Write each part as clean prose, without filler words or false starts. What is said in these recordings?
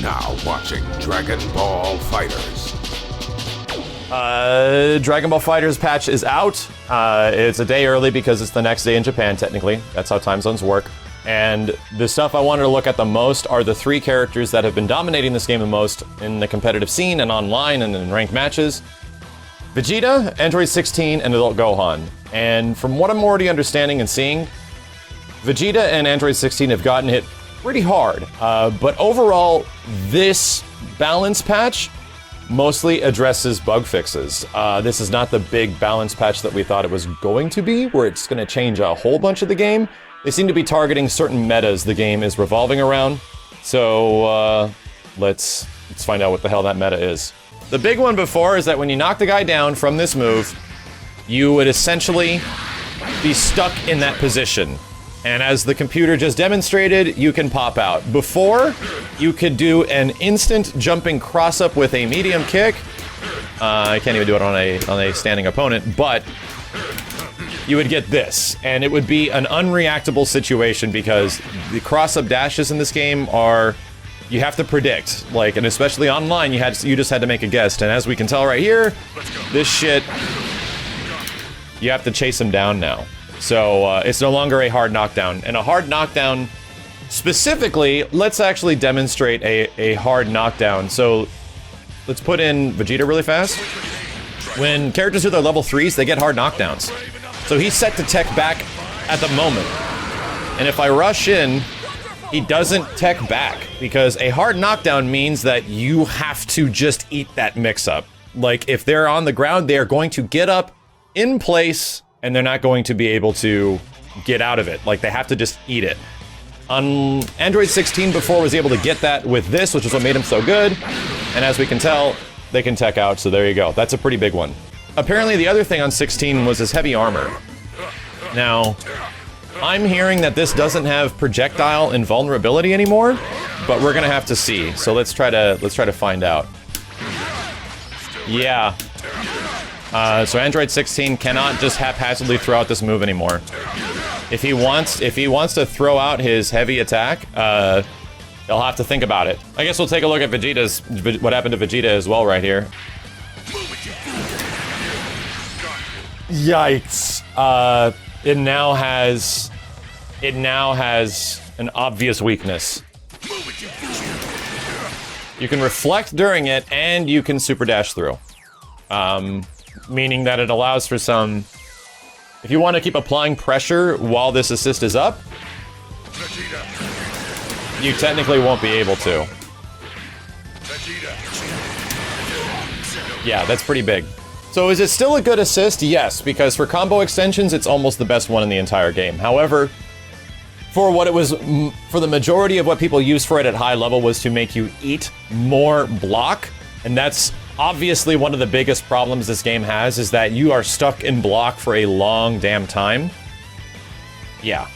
now watching Dragon Ball Fighters. Dragon Ball Fighters patch is out. It's a day early because it's the next day in Japan, technically. That's how time zones work. And the stuff I wanted to look at the most are the 3 characters that have been dominating this game the most in the competitive scene and online and in ranked matches. Vegeta, Android 16, and Adult Gohan. And from what I'm already understanding and seeing, Vegeta and Android 16 have gotten hit pretty hard. But overall, this balance patch mostly addresses bug fixes. This is not the big balance patch that we thought it was going to be, where it's going to change a whole bunch of the game. They seem to be targeting certain metas the game is revolving around. So let's find out what the hell that meta is. The big one before is that when you knock the guy down from this move, you would essentially be stuck in that position. And as the computer just demonstrated, you can pop out. Before, you could do an instant jumping cross-up with a medium kick. I can't even do it on a standing opponent, but you would get this, and it would be an unreactable situation because the cross-up dashes in this game are, you have to predict, like, and especially online, you just had to make a guess. And as we can tell right here, this shit, you have to chase him down now. So it's no longer a hard knockdown. And a hard knockdown, specifically, let's actually demonstrate a hard knockdown. So let's put in Vegeta really fast. When characters do their level 3s, they get hard knockdowns. So he's set to tech back at the moment. And if I rush in, he doesn't tech back, because a hard knockdown means that you have to just eat that mix-up. Like, if they're on the ground, they are going to get up in place, and they're not going to be able to get out of it. Like, they have to just eat it. Android 16 before was able to get that with this, which is what made him so good. And as we can tell, they can tech out, so there you go. That's a pretty big one. Apparently, the other thing on 16 was his heavy armor. Now, I'm hearing that this doesn't have projectile invulnerability anymore, but we're gonna have to see. So let's try to find out. Yeah. So Android 16 cannot just haphazardly throw out this move anymore. If he wants to throw out his heavy attack, he'll have to think about it. I guess we'll take a look at what happened to Vegeta as well right here. Yikes. It now has an obvious weakness. You can reflect during it, and you can super dash through. Meaning that it allows for some... If you want to keep applying pressure while this assist is up, you technically won't be able to. Yeah, that's pretty big. So is it still a good assist? Yes, because for combo extensions, it's almost the best one in the entire game. However, for the majority of what people use for it at high level was to make you eat more block, and that's obviously one of the biggest problems this game has, is that you are stuck in block for a long damn time. Yeah.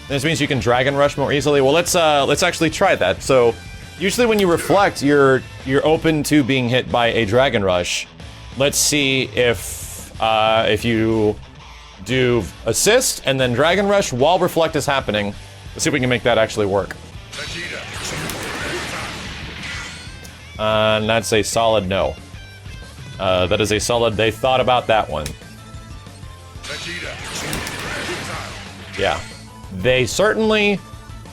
This means you can Dragon Rush more easily. Well, let's actually try that. So, usually when you reflect, you're open to being hit by a Dragon Rush. Let's see if you do assist and then Dragon Rush while reflect is happening. Let's see if we can make that actually work. And that's a solid no. That is a solid, they thought about that one. Yeah. They certainly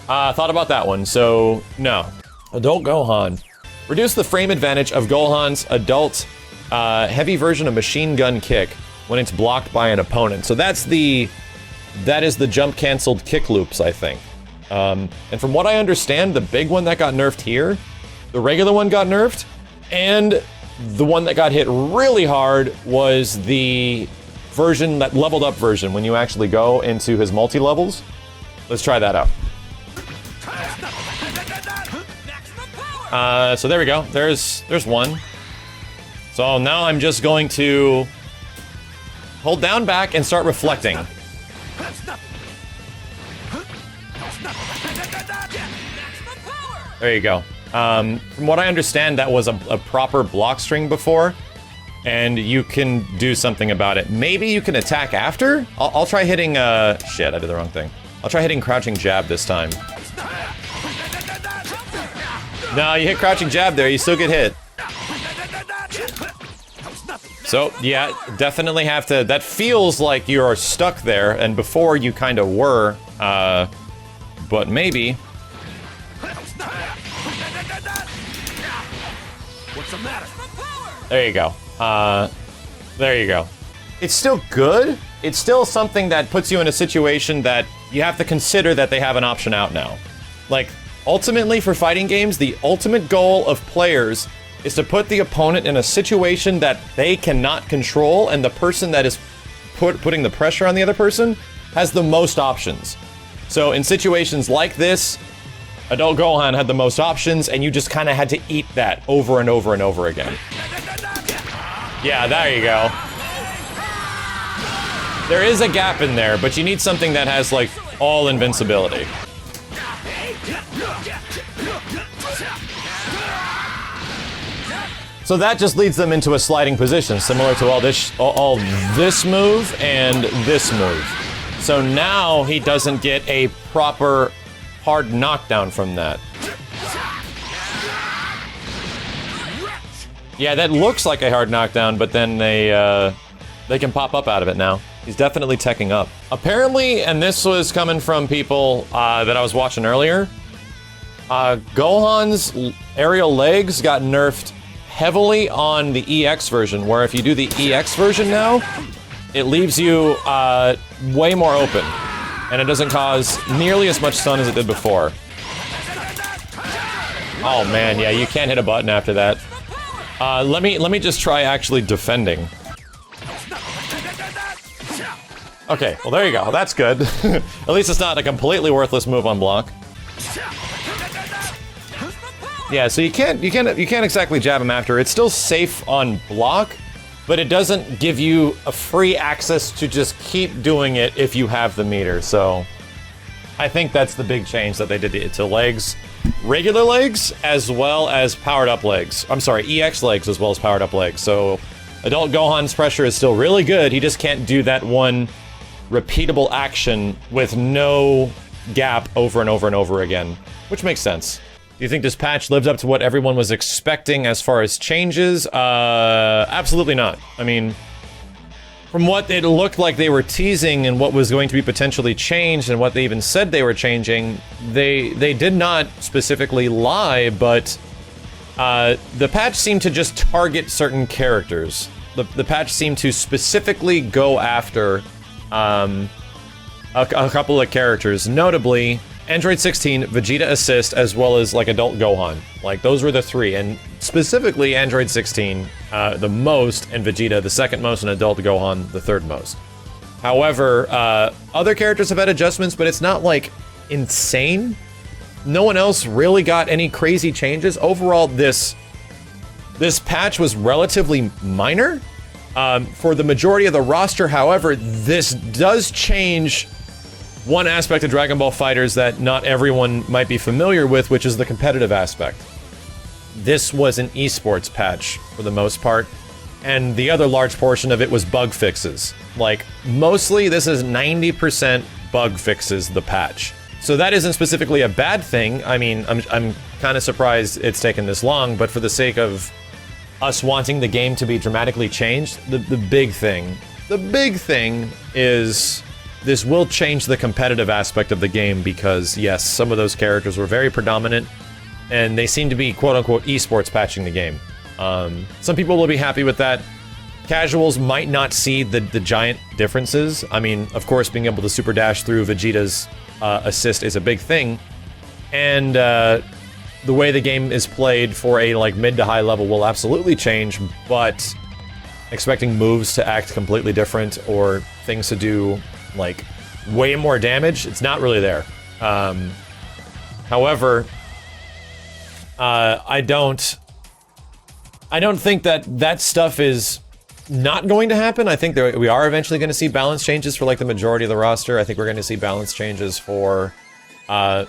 thought about that one, so no. Adult Gohan. Reduce the frame advantage of Gohan's adult heavy version of machine gun kick when it's blocked by an opponent. So that is the jump canceled kick loops, I think. And from what I understand, the big one that got nerfed here, the regular one got nerfed, and the one that got hit really hard was the version, that leveled up version, when you actually go into his multi-levels. Let's try that out. So there we go. There's one. So now I'm just going to hold down back and start reflecting. There you go. From what I understand, that was a proper block string before, and you can do something about it. Maybe you can attack after? I'll try hitting, shit, I did the wrong thing. I'll try hitting crouching jab this time. No, you hit crouching jab there, you still get hit. So, yeah, definitely have to... That feels like you are stuck there, and before you kind of were, but maybe... What's the matter? There you go. There you go. It's still good. It's still something that puts you in a situation that you have to consider that they have an option out now. Like, ultimately for fighting games, the ultimate goal of players is to put the opponent in a situation that they cannot control, and the person that is putting the pressure on the other person has the most options. So in situations like this, Adult Gohan had the most options, and you just kind of had to eat that over and over and over again. Yeah, there you go. There is a gap in there, but you need something that has, like, all invincibility. So that just leads them into a sliding position, similar to all this move and this move. So now he doesn't get a proper hard knockdown from that. Yeah, that looks like a hard knockdown, but then they can pop up out of it now. He's definitely teching up. Apparently, and this was coming from people that I was watching earlier, Gohan's aerial legs got nerfed heavily on the EX version, where if you do the EX version now, it leaves you way more open, and it doesn't cause nearly as much stun as it did before. Oh man, yeah, you can't hit a button after that. Let me just try actually defending. Okay, well there you go. That's good. At least it's not a completely worthless move on block. Yeah, so you can't exactly jab him after. It's still safe on block, but it doesn't give you a free access to just keep doing it if you have the meter. So I think that's the big change that they did to legs. Regular legs as well as powered up legs. I'm sorry, EX legs as well as powered up legs. So Adult Gohan's pressure is still really good. He just can't do that one repeatable action with no gap over and over and over again, which makes sense. Do you think this patch lived up to what everyone was expecting as far as changes? Absolutely not. I mean, from what it looked like they were teasing and what was going to be potentially changed and what they even said they were changing, they did not specifically lie, but the patch seemed to just target certain characters. The patch seemed to specifically go after a couple of characters, notably Android 16, Vegeta Assist, as well as like Adult Gohan. Like those were the three, and specifically Android 16 the most, and Vegeta the second most, and Adult Gohan the third most. However, other characters have had adjustments, but it's not like insane. No one else really got any crazy changes. Overall, this patch was relatively minor. For the majority of the roster, however, this does change one aspect of Dragon Ball FighterZ that not everyone might be familiar with, which is the competitive aspect. This was an esports patch for the most part, and the other large portion of it was bug fixes. Like, mostly this is 90% bug fixes, the patch. So that isn't specifically a bad thing. I mean, I'm kind of surprised it's taken this long, but for the sake of us wanting the game to be dramatically changed, the big thing is this will change the competitive aspect of the game, because yes, some of those characters were very predominant, and they seem to be quote-unquote esports patching the game. Some people will be happy with that. Casuals might not see the giant differences. I mean, of course, being able to super dash through Vegeta's assist is a big thing, and the way the game is played for a like mid to high level will absolutely change, but expecting moves to act completely different or things to do like way more damage, it's not really there. However, I don't think that stuff is not going to happen. I think we are eventually going to see balance changes for like the majority of the roster. I think we're going to see balance changes for the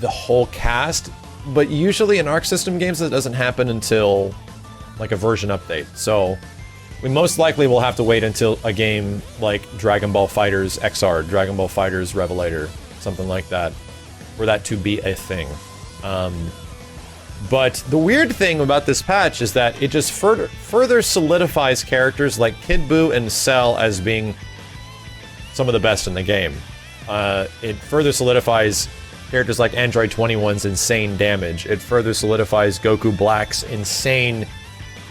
whole cast, but usually in Arc System games that doesn't happen until like a version update. So we most likely will have to wait until a game like Dragon Ball FighterZ XR, Dragon Ball FighterZ Revelator, something like that, for that to be a thing. But the weird thing about this patch is that it just further solidifies characters like Kid Buu and Cell as being some of the best in the game. It further solidifies characters like Android 21's insane damage. It further solidifies Goku Black's insane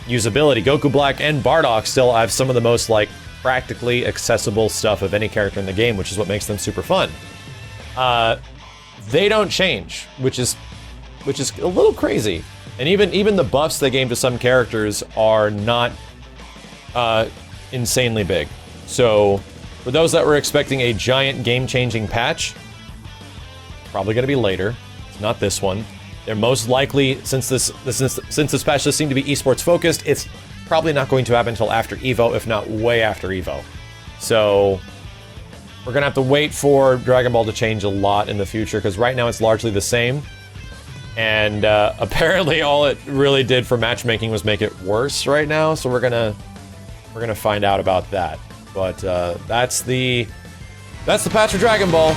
usability. Goku Black and Bardock still have some of the most, like, practically accessible stuff of any character in the game, which is what makes them super fun. They don't change, which is a little crazy. And even the buffs they gave to some characters are not insanely big. So for those that were expecting a giant game-changing patch, probably going to be later. It's not this one. They're most likely, since this patch does seem to be esports focused, it's probably not going to happen until after Evo, if not way after Evo. So we're gonna have to wait for Dragon Ball to change a lot in the future, because right now it's largely the same. And apparently all it really did for matchmaking was make it worse right now. So we're gonna find out about that. But that's the patch for Dragon Ball.